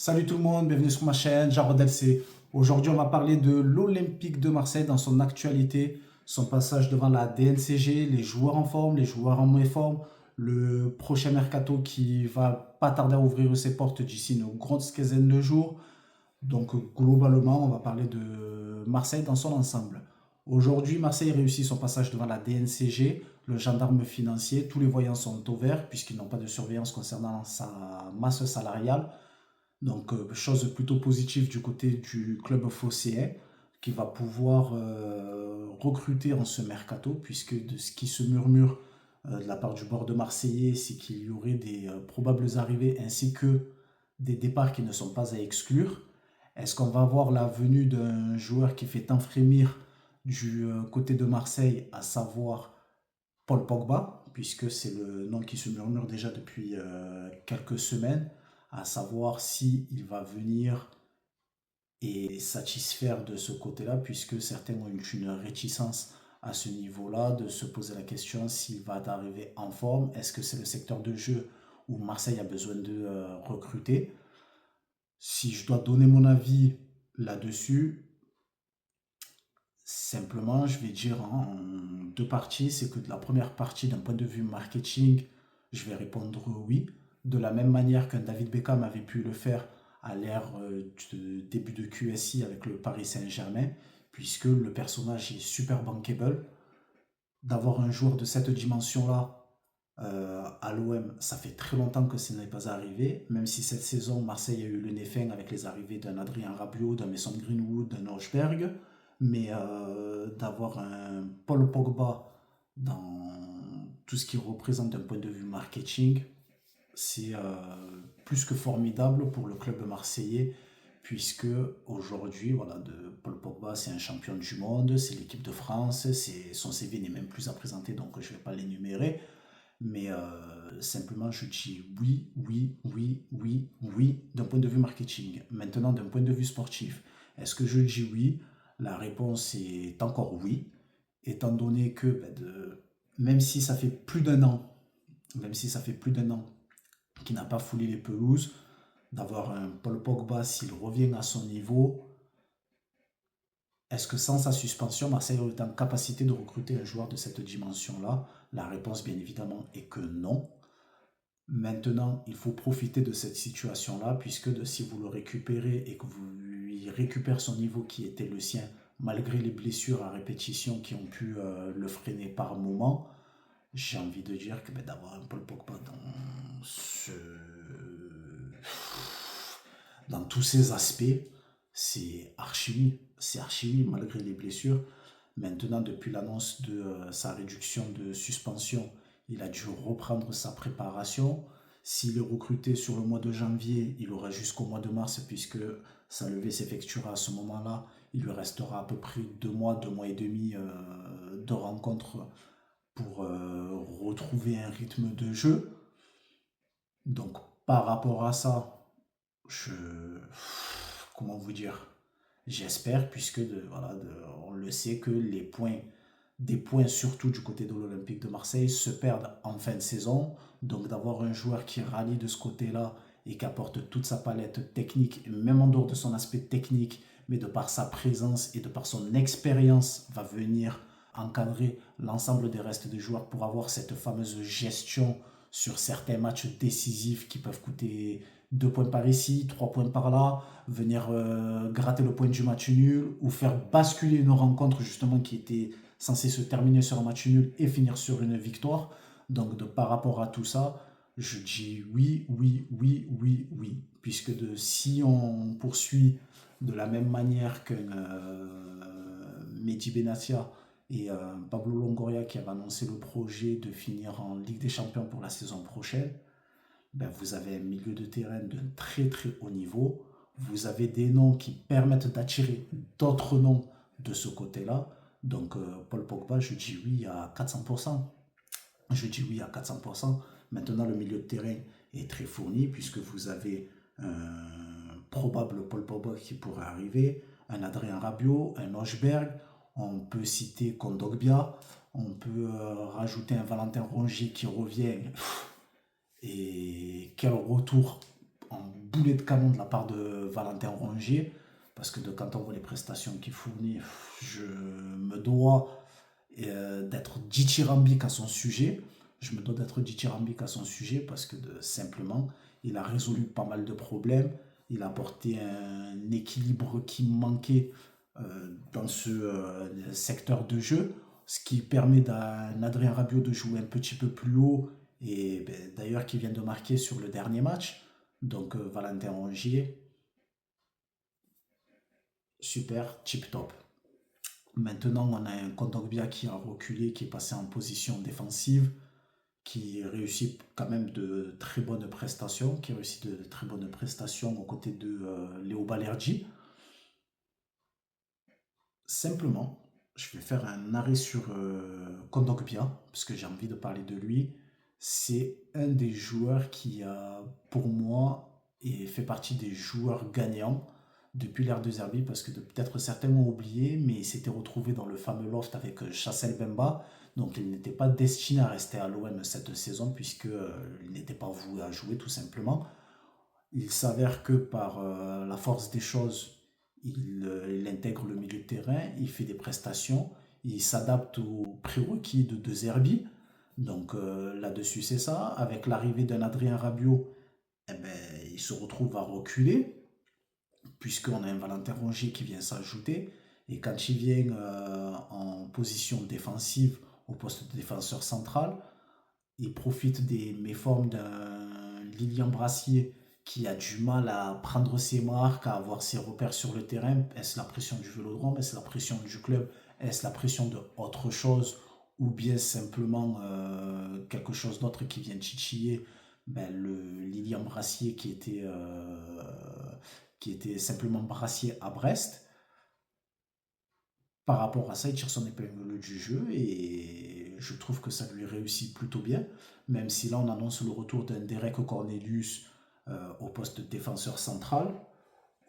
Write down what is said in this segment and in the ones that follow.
Salut tout le monde, bienvenue sur ma chaîne, Jarod LC. Aujourd'hui, on va parler de l'Olympique de Marseille dans son actualité, son passage devant la DNCG, les joueurs en forme, les joueurs en mauvaise forme, le prochain mercato qui va pas tarder à ouvrir ses portes d'ici une grosse quinzaine de jours. Donc, globalement, on va parler de Marseille dans son ensemble. Aujourd'hui, Marseille réussit son passage devant la DNCG, le gendarme financier. Tous les voyants sont au vert puisqu'ils n'ont pas de surveillance concernant sa masse salariale. Donc, chose plutôt positive du côté du club phocéen qui va pouvoir recruter en ce mercato, puisque de ce qui se murmure de la part du bord de Marseillais, c'est qu'il y aurait des probables arrivées ainsi que des départs qui ne sont pas à exclure. Est-ce qu'on va voir la venue d'un joueur qui fait tant frémir du côté de Marseille, à savoir Paul Pogba, puisque c'est le nom qui se murmure déjà depuis quelques semaines, à savoir si il va venir et satisfaire de ce côté-là, puisque certains ont eu une réticence à ce niveau-là, de se poser la question s'il va arriver en forme, est-ce que c'est le secteur de jeu où Marseille a besoin de recruter. Si je dois donner mon avis là-dessus, simplement, je vais dire en deux parties. C'est que de la première partie, d'un point de vue marketing, je vais répondre oui. De la même manière qu'un David Beckham avait pu le faire à l'ère de début de QSI avec le Paris Saint-Germain, puisque le personnage est super bankable. D'avoir un joueur de cette dimension-là à l'OM, ça fait très longtemps que ce n'est pas arrivé, même si cette saison, Marseille a eu le nez fin avec les arrivées d'un Adrien Rabiot, d'un Mason Greenwood, d'un Hochberg, mais d'avoir un Paul Pogba dans tout ce qu'il représente d'un point de vue marketing, c'est plus que formidable pour le club marseillais, puisque aujourd'hui, voilà, Paul Pogba, c'est un champion du monde, c'est l'équipe de France, son CV n'est même plus à présenter, donc je ne vais pas l'énumérer. Mais simplement, je dis oui, oui, oui, oui, oui, d'un point de vue marketing. Maintenant, d'un point de vue sportif, est-ce que je dis oui? La réponse est encore oui, étant donné que même si ça fait plus d'un an, même si ça fait plus d'un an qu'il n'a pas foulé les pelouses, d'avoir un Paul Pogba s'il revient à son niveau, est-ce que sans sa suspension, Marseille est en capacité de recruter un joueur de cette dimension-là? La réponse, bien évidemment, est que non. Maintenant, il faut profiter de cette situation-là, puisque si vous le récupérez et que vous lui récupérez son niveau qui était le sien, malgré les blessures à répétition qui ont pu le freiner par moment, j'ai envie de dire que d'avoir un Paul Pogba dans tous ces aspects, c'est archi oui, malgré les blessures. Maintenant, depuis l'annonce de sa réduction de suspension, il a dû reprendre sa préparation. S'il est recruté sur le mois de janvier, il aura jusqu'au mois de mars, puisque sa levée s'effectuera à ce moment-là. Il lui restera à peu près 2 mois et demi de rencontres pour retrouver un rythme de jeu. Donc, par rapport à ça, je. Comment vous dire? J'espère, puisque on le sait que des points surtout du côté de l'Olympique de Marseille se perdent en fin de saison. Donc d'avoir un joueur qui rallie de ce côté-là et qui apporte toute sa palette technique, même en dehors de son aspect technique, mais de par sa présence et de par son expérience, va venir encadrer l'ensemble des restes des joueurs pour avoir cette fameuse gestion sur certains matchs décisifs qui peuvent coûter 2 points par ici, 3 points par là, venir gratter le point du match nul ou faire basculer une rencontre justement qui était censée se terminer sur un match nul et finir sur une victoire. Donc par rapport à tout ça, je dis oui, oui, oui, oui, oui. Puisque si on poursuit de la même manière qu'un Mehdi Benatia et Pablo Longoria qui avait annoncé le projet de finir en Ligue des Champions pour la saison prochaine, vous avez un milieu de terrain d'un très très haut niveau. Vous avez des noms qui permettent d'attirer d'autres noms de ce côté-là. Donc Paul Pogba, je dis oui à 400%. Je dis oui à 400%. Maintenant, le milieu de terrain est très fourni puisque vous avez un probable Paul Pogba qui pourrait arriver, un Adrien Rabiot, un Hochberg, on peut citer Kondogbia, on peut rajouter un Valentin Rongier qui revient. Et quel retour en boulet de canon de la part de Valentin Rongier, parce que quand on voit les prestations qu'il fournit, je me dois d'être dithyrambique à son sujet. Je me dois d'être dithyrambique à son sujet parce que simplement, il a résolu pas mal de problèmes. Il a apporté un équilibre qui manquait dans ce secteur de jeu, ce qui permet à un Adrien Rabiot de jouer un petit peu plus haut et d'ailleurs qui vient de marquer sur le dernier match. Donc Valentin Rongier, super, tip top. Maintenant, on a un Kondogbia qui a reculé, qui est passé en position défensive, qui réussit quand même de très bonnes prestations, qui réussit de très bonnes prestations aux côtés de Léo Balerdi. Simplement, je vais faire un arrêt sur Kondogbia, parce que j'ai envie de parler de lui. C'est un des joueurs qui a, pour moi, et fait partie des joueurs gagnants depuis l'ère de Zerbi, parce que peut-être certains ont oublié, mais il s'était retrouvé dans le fameux loft avec Chassel Bemba, donc il n'était pas destiné à rester à l'OM cette saison, puisqu'il n'était pas voué à jouer tout simplement. Il s'avère que par la force des choses, il intègre le milieu de terrain, il fait des prestations, il s'adapte aux prérequis de Zerbi. Donc là-dessus, c'est ça. Avec l'arrivée d'un Adrien Rabiot, eh ben, il se retrouve à reculer, puisqu'on a un Valentin Rongier qui vient s'ajouter. Et quand il vient en position défensive, au poste de défenseur central, il profite des méformes d'un Lilian Brassier qui a du mal à prendre ses marques, à avoir ses repères sur le terrain. Est-ce la pression du Vélodrome? Est-ce la pression du club? Est-ce la pression de autre chose? Ou bien simplement quelque chose d'autre qui vient titiller le Lilian Brassier qui était simplement Brassier à Brest. Par rapport à ça, il tire son épingle du jeu et je trouve que ça lui réussit plutôt bien, même si là on annonce le retour d'un Derek Cornelius au poste de défenseur central.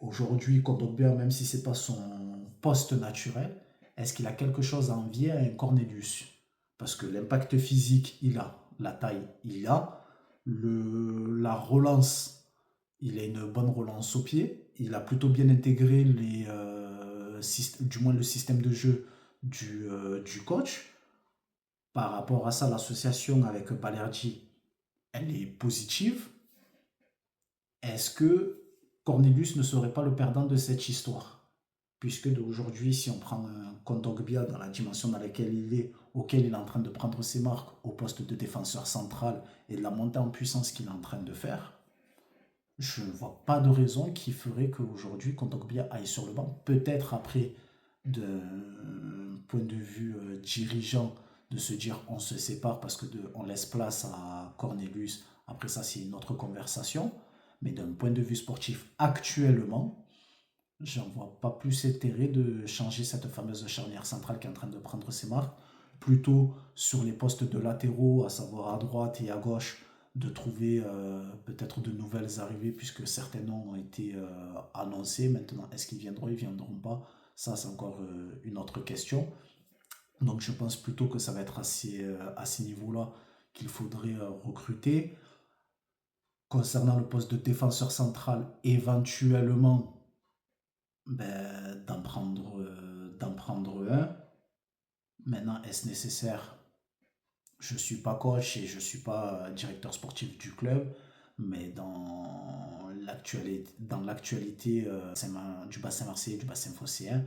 Aujourd'hui, Kondogbia, même si c'est pas son poste naturel, est-ce qu'il a quelque chose à envier à un Cornelius? Parce que l'impact physique, il a, la taille, il a, la relance, il a une bonne relance au pied, il a plutôt bien intégré du moins le système de jeu du coach. Par rapport à ça, l'association avec Balerdi, elle est positive. Est-ce que Cornelius ne serait pas le perdant de cette histoire? Puisque d'aujourd'hui, si on prend un Kondogbia dans la dimension dans laquelle il est, auquel il est en train de prendre ses marques au poste de défenseur central et de la montée en puissance qu'il est en train de faire, je ne vois pas de raison qui ferait qu'aujourd'hui Kondogbia aille sur le banc. Peut-être après, d'un point de vue dirigeant, de se dire on se sépare parce que on laisse place à Cornelius. Après ça, c'est une autre conversation. Mais d'un point de vue sportif, actuellement, j'en vois pas plus intérêt de changer cette fameuse charnière centrale qui est en train de prendre ses marques. Plutôt sur les postes de latéraux, à savoir à droite et à gauche, de trouver peut-être de nouvelles arrivées, puisque certains noms ont été annoncés. Maintenant, est-ce qu'ils viendront, ils viendront pas? Ça, c'est encore une autre question. Donc, je pense plutôt que ça va être à ces niveaux-là qu'il faudrait recruter. Concernant le poste de défenseur central, éventuellement, d'en prendre un. Maintenant, est-ce nécessaire? Je ne suis pas coach et je ne suis pas directeur sportif du club, mais dans l'actualité du bassin marseillais et du bassin phocéen,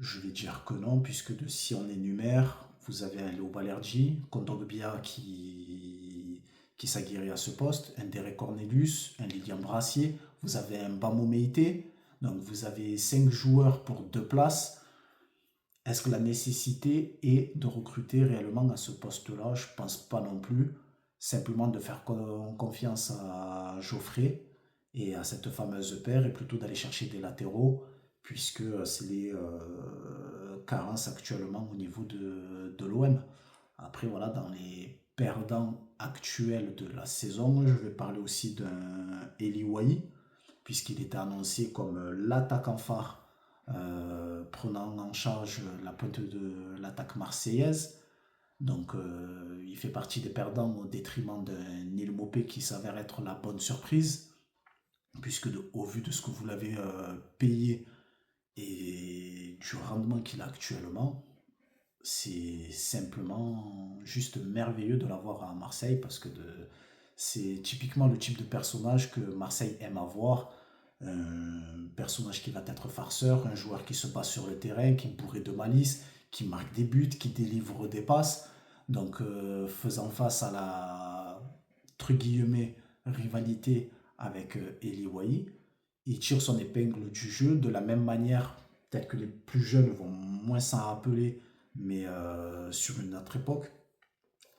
je vais dire que non, puisque si on énumère, vous avez un Léo Balerdi, Kondogbia qui s'aguerrit à ce poste, un Derek Cornelius, un Lilian Brassier, vous avez un Bamo Meite, donc vous avez 5 joueurs pour 2 places. Est-ce que la nécessité est de recruter réellement à ce poste-là? Je ne pense pas non plus. Simplement de faire confiance à Geoffrey et à cette fameuse paire et plutôt d'aller chercher des latéraux puisque c'est les carences actuellement au niveau de l'OM. Après, voilà, dans les perdants actuels de la saison, je vais parler aussi d'un Eli Wahi puisqu'il était annoncé comme l'attaquant phare prenant en charge la pointe de l'attaque marseillaise. Donc il fait partie des perdants au détriment d'un Neil Mopé qui s'avère être la bonne surprise. puisque au vu de ce que vous l'avez payé et du rendement qu'il a actuellement, c'est simplement juste merveilleux de l'avoir à Marseille parce que c'est typiquement le type de personnage que Marseille aime avoir. Un personnage qui va être farceur, un joueur qui se passe sur le terrain, qui est bourré de malice, qui marque des buts, qui délivre des passes. Donc, faisant face à la, entre guillemets, rivalité avec Eli Wahi, il tire son épingle du jeu de la même manière. Peut-être que les plus jeunes vont moins s'en rappeler, mais sur une autre époque,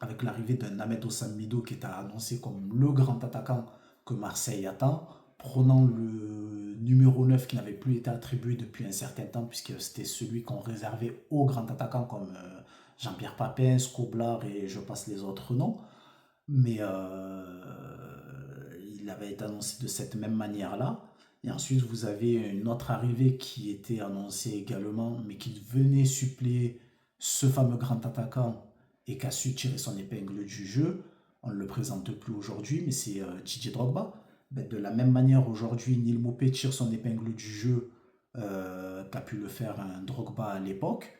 avec l'arrivée d'un Ahmed Ossam-Mido qui est annoncé comme le grand attaquant que Marseille attend, prenant le numéro 9 qui n'avait plus été attribué depuis un certain temps, puisque c'était celui qu'on réservait aux grands attaquants comme Jean-Pierre Papin, Scoblar et je passe les autres noms. Mais il avait été annoncé de cette même manière-là. Et ensuite, vous avez une autre arrivée qui était annoncée également, mais qui venait suppléer ce fameux grand attaquant et qui a su tirer son épingle du jeu. On ne le présente plus aujourd'hui, mais c'est Didier Drogba. Ben, de la même manière, aujourd'hui, Neil Maupay tire son épingle du jeu qu'a pu le faire un Drogba à l'époque.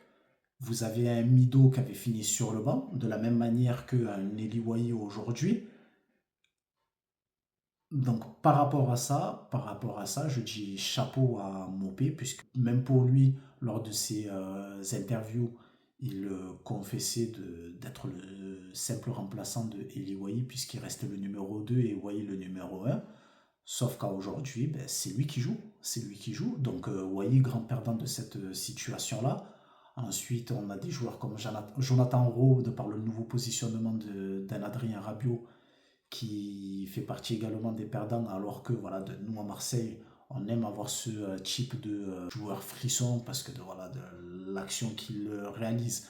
Vous avez un Mido qui avait fini sur le banc, de la même manière qu'un Eli aujourd'hui. Donc par rapport à ça, je dis chapeau à Mopé, puisque même pour lui, lors de ses interviews, il confessait d'être le simple remplaçant de Eli Wahi, puisqu'il restait le numéro 2 et Wahi le numéro 1. Sauf qu'à aujourd'hui, ben, c'est lui qui joue. C'est lui qui joue. Donc Wahi, grand perdant de cette situation-là. Ensuite, on a des joueurs comme Jonathan Rowe, de par le nouveau positionnement d'un Adrien Rabiot, qui fait partie également des perdants, alors que voilà, nous à Marseille, on aime avoir ce type de joueur frisson parce que voilà, de l'action qu'il réalise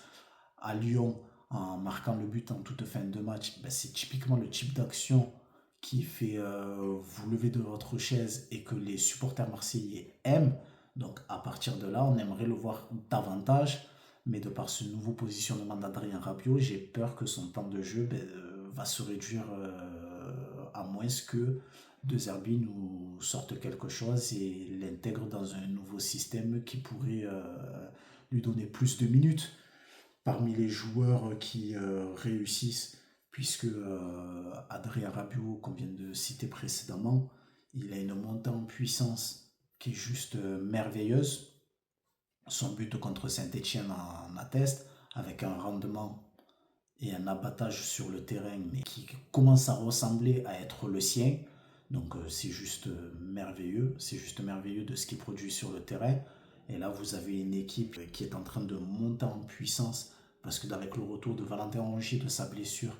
à Lyon en marquant le but en toute fin de match, ben, c'est typiquement le type d'action qui fait vous lever de votre chaise et que les supporters marseillais aiment. Donc à partir de là, on aimerait le voir davantage. Mais de par ce nouveau positionnement d'Adrien Rabiot, j'ai peur que son temps de jeu ben, va se réduire à moins que De Zerbi nous sorte quelque chose et l'intègre dans un nouveau système qui pourrait lui donner plus de minutes parmi les joueurs qui réussissent, puisque Adrien Rabiot, qu'on vient de citer précédemment, il a une montée en puissance qui est juste merveilleuse. Son but contre Saint-Etienne en atteste, avec un rendement et un abattage sur le terrain, mais qui commence à ressembler à être le sien. Donc c'est juste merveilleux, c'est juste merveilleux de ce qu'il produit sur le terrain. Et là, vous avez une équipe qui est en train de monter en puissance parce que avec le retour de Valentin Rongier de sa blessure,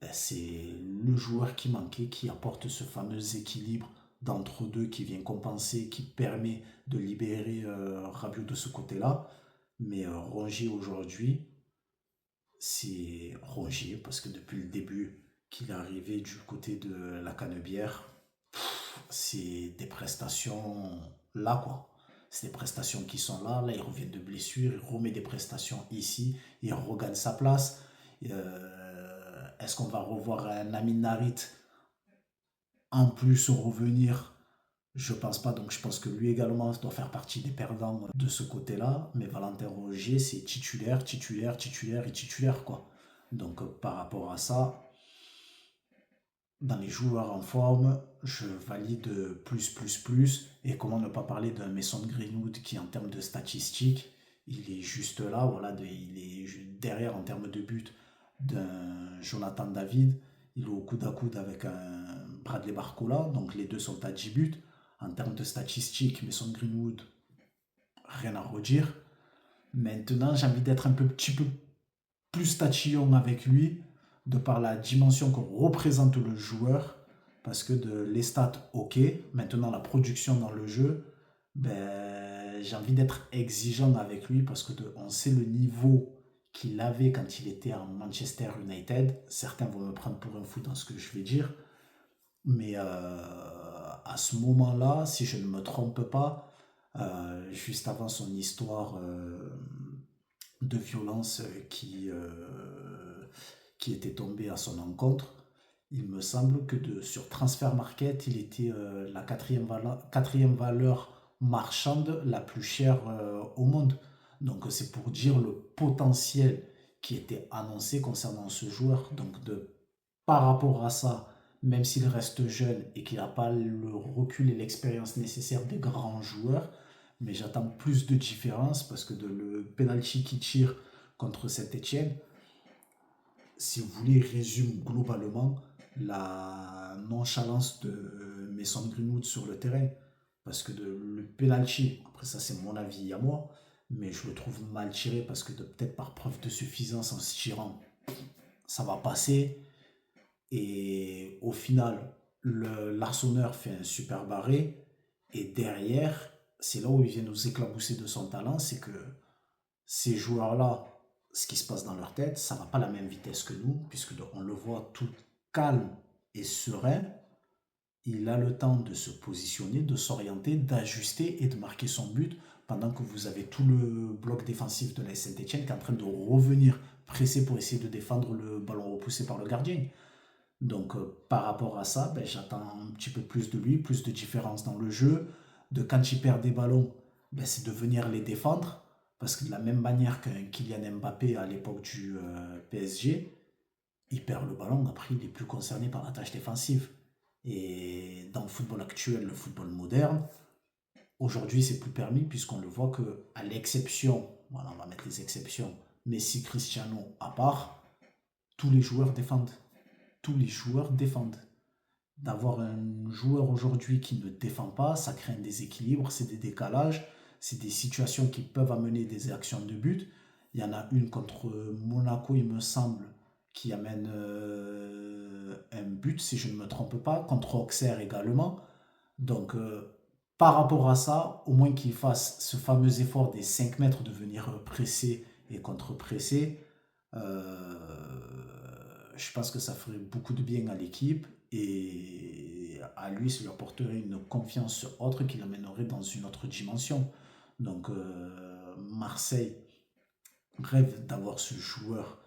ben, c'est le joueur qui manquait, qui apporte ce fameux équilibre d'entre deux qui vient compenser, qui permet de libérer Rabiot de ce côté-là. Mais Rongier aujourd'hui, c'est Rongier parce que depuis le début qu'il est arrivé du côté de la Canebière, c'est des prestations là quoi. C'est des prestations qui sont là. Là, il revient de blessure, il remet des prestations ici, il regagne sa place. Est-ce qu'on va revoir un Amin Narit en plus revenir? Je pense pas, donc je pense que lui également doit faire partie des perdants de ce côté-là. Mais Valentin Rogier, c'est titulaire, titulaire, titulaire et titulaire, quoi. Donc par rapport à ça, dans les joueurs en forme, je valide plus, plus, plus. Et comment ne pas parler d'un Mason Greenwood qui, en termes de statistiques, il est juste là, voilà, il est derrière en termes de but d'un Jonathan David. Il est au coude à coude avec un Bradley Barcola, donc les deux sont à 10 buts. En termes de statistiques, Mason Greenwood, rien à redire. Maintenant, j'ai envie d'être un petit peu plus tatillon avec lui, de par la dimension que représente le joueur, parce que les stats, ok, maintenant la production dans le jeu, ben, j'ai envie d'être exigeant avec lui, parce que on sait le niveau qu'il avait quand il était en Manchester United. Certains vont me prendre pour un fou dans ce que je vais dire, mais à ce moment-là, si je ne me trompe pas, juste avant son histoire de violence qui était tombée à son encontre, Il me semble que sur Transfer Market, il était la quatrième valeur marchande la plus chère au monde. Donc c'est pour dire le potentiel qui était annoncé concernant ce joueur. Donc par rapport à ça, même s'il reste jeune et qu'il n'a pas le recul et l'expérience nécessaires des grands joueurs, mais j'attends plus de différence parce que le penalty qui tire contre Saint-Etienne, si vous voulez, résume globalement la nonchalance de Mason Greenwood sur le terrain. Parce que le penalty, après ça c'est mon avis à moi, mais je le trouve mal tiré parce que peut-être par preuve de suffisance en se tirant, ça va passer. Et au final, l'Arseneur fait un super barré. Et derrière, c'est là où il vient nous éclabousser de son talent, c'est que ces joueurs-là, ce qui se passe dans leur tête, ça va pas à la même vitesse que nous, puisque on le voit tout calme et serein. Il a le temps de se positionner, de s'orienter, d'ajuster et de marquer son but, pendant que vous avez tout le bloc défensif de la Saint-Etienne qui est en train de revenir presser pour essayer de défendre le ballon repoussé par le gardien. Donc par rapport à ça, ben, j'attends un petit peu plus de lui, plus de différence dans le jeu, de quand il perd des ballons, ben, c'est de venir les défendre, parce que de la même manière qu'un Kylian Mbappé à l'époque du PSG, il perd le ballon, après il est plus concerné par la tâche défensive. Et dans le football actuel, le football moderne, aujourd'hui c'est plus permis puisqu'on le voit que à l'exception, voilà on va mettre les exceptions, Messi, Cristiano à part, tous les joueurs défendent. Tous les joueurs défendent. D'avoir un joueur aujourd'hui qui ne défend pas, ça crée un déséquilibre, c'est des décalages, c'est des situations qui peuvent amener des actions de but. Il y en a une contre Monaco, il me semble, qui amène un but, si je ne me trompe pas, contre Auxerre également. Donc, par rapport à ça, au moins qu'il fasse ce fameux effort des 5 mètres de venir presser et contre-presser, je pense que ça ferait beaucoup de bien à l'équipe et à lui, ça lui apporterait une confiance autre qui l'amènerait dans une autre dimension. Donc, Marseille rêve d'avoir ce joueur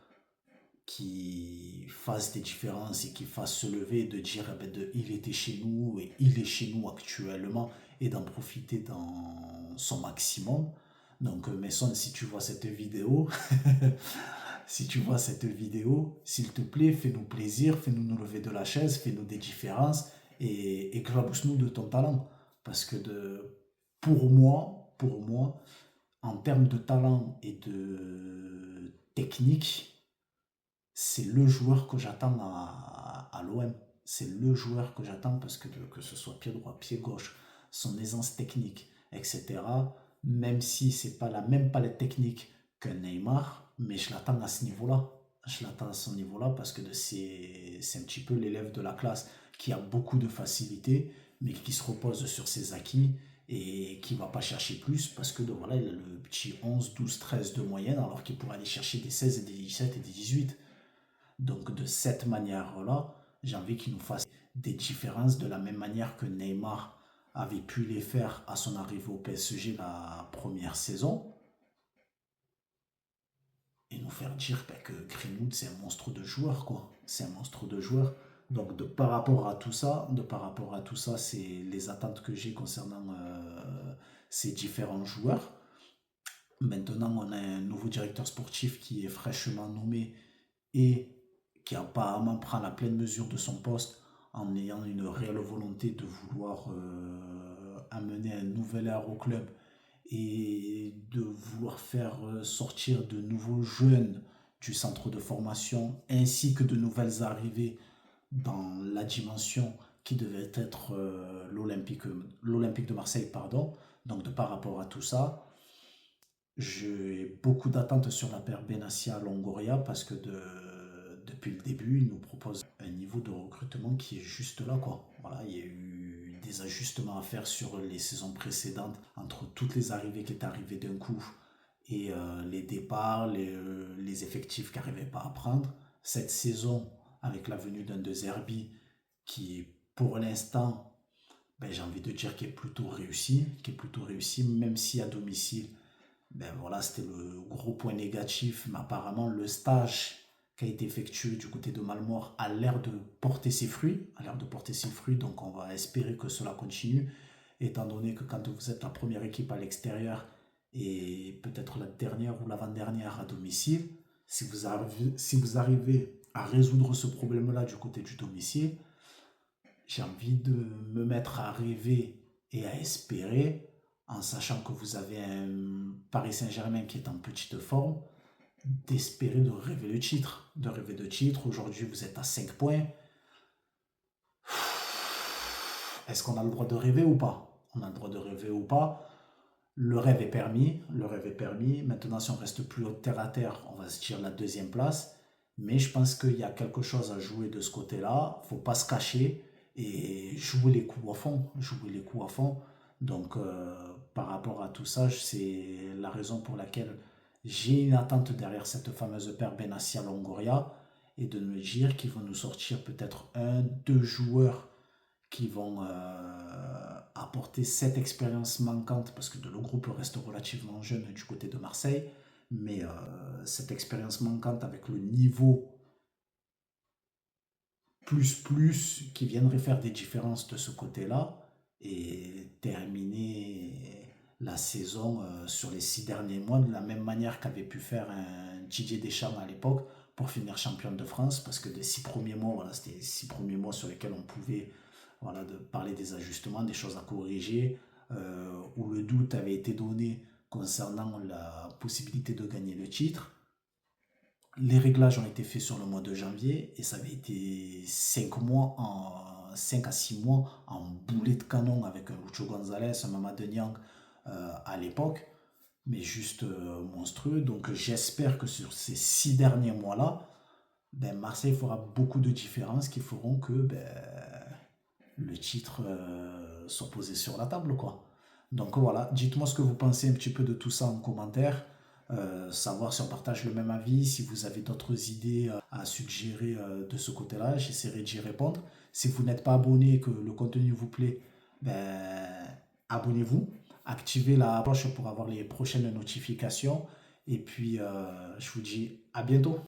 qui fasse des différences et qui fasse se lever et de dire eh ben, il était chez nous et il est chez nous actuellement et d'en profiter dans son maximum. Donc, Mason, si tu vois cette vidéo, si tu vois cette vidéo, s'il te plaît, fais-nous plaisir, fais-nous nous lever de la chaise, fais-nous des différences et éclabousse-nous de ton talent. Parce que pour moi, en termes de talent et de technique, c'est le joueur que j'attends à l'OM. C'est le joueur que j'attends parce que ce soit pied droit, pied gauche, son aisance technique, etc. Même si c'est pas la même palette technique qu'un Neymar, mais je l'attends à ce niveau-là. Je l'attends à ce niveau-là parce que c'est un petit peu l'élève de la classe qui a beaucoup de facilité, mais qui se repose sur ses acquis et qui ne va pas chercher plus parce que voilà, il a le petit 11, 12, 13 de moyenne alors qu'il pourrait aller chercher des 16 et des 17 et des 18. Donc de cette manière-là, j'ai envie qu'il nous fasse des différences de la même manière que Neymar avait pu les faire à son arrivée au PSG la première saison et nous faire dire que Greenwood c'est un monstre de joueur quoi. C'est un monstre de joueur. Donc par rapport à tout ça, c'est les attentes que j'ai concernant ces différents joueurs. Maintenant, on a un nouveau directeur sportif qui est fraîchement nommé et qui apparemment prend la pleine mesure de son poste en ayant une réelle volonté de vouloir amener un nouvel air au club et de vouloir faire sortir de nouveaux jeunes du centre de formation ainsi que de nouvelles arrivées dans la dimension qui devait être l'Olympique de Marseille. Pardon. Donc de par rapport à tout ça, j'ai beaucoup d'attentes sur la paire Benassia-Longoria parce que depuis le début, il nous propose un niveau de recrutement qui est juste là, quoi. Voilà, il y a eu des ajustements à faire sur les saisons précédentes entre toutes les arrivées qui étaient arrivées d'un coup et les départs, les effectifs qui n'arrivaient pas à prendre. Cette saison, avec la venue d'un De Zerbi qui, pour l'instant, ben, j'ai envie de dire qui est plutôt réussi, même si à domicile, ben voilà, c'était le gros point négatif, mais apparemment le stage qui a été effectué du côté de Malmort a l'air de porter ses fruits, donc on va espérer que cela continue, étant donné que quand vous êtes la première équipe à l'extérieur et peut-être la dernière ou l'avant-dernière à domicile, si vous arrivez à résoudre ce problème-là du côté du domicile, j'ai envie de me mettre à rêver et à espérer, en sachant que vous avez un Paris Saint-Germain qui est en petite forme, d'espérer de rêver le titre. De rêver de titre. Aujourd'hui, vous êtes à 5 points. Est-ce qu'on a le droit de rêver ou pas? On a le droit de rêver ou pas? Le rêve est permis. Le rêve est permis. Maintenant, si on reste plus haut terre à terre, on va se tirer la deuxième place. Mais je pense qu'il y a quelque chose à jouer de ce côté-là. Faut pas se cacher et jouer les coups à fond. Jouer les coups à fond. Donc, par rapport à tout ça, c'est la raison pour laquelle j'ai une attente derrière cette fameuse paire Benassia-Longoria et de me dire qu'ils vont nous sortir peut-être un, deux joueurs qui vont apporter cette expérience manquante parce que le groupe reste relativement jeune du côté de Marseille, mais cette expérience manquante avec le niveau qui viendrait faire des différences de ce côté-là et terminer la saison sur les 6 derniers mois de la même manière qu'avait pu faire un Didier Deschamps à l'époque pour finir champion de France parce que les 6 premiers mois, voilà, c'était les 6 premiers mois sur lesquels on pouvait voilà, de parler des ajustements, des choses à corriger, où le doute avait été donné concernant la possibilité de gagner le titre. Les réglages ont été faits sur le mois de janvier et ça avait été 5 à 6 mois en boulet de canon avec un Lucho Gonzalez, un Mamadou Niang à l'époque, mais juste monstrueux. Donc j'espère que sur ces 6 derniers mois-là, ben, Marseille fera beaucoup de différences qui feront que ben, le titre soit posé sur la table, quoi. Donc voilà, dites-moi ce que vous pensez un petit peu de tout ça en commentaire. Savoir si on partage le même avis, si vous avez d'autres idées à suggérer de ce côté-là, j'essaierai d'y répondre. Si vous n'êtes pas abonné et que le contenu vous plaît, ben, abonnez-vous, activez la cloche pour avoir les prochaines notifications. Et puis, je vous dis à bientôt.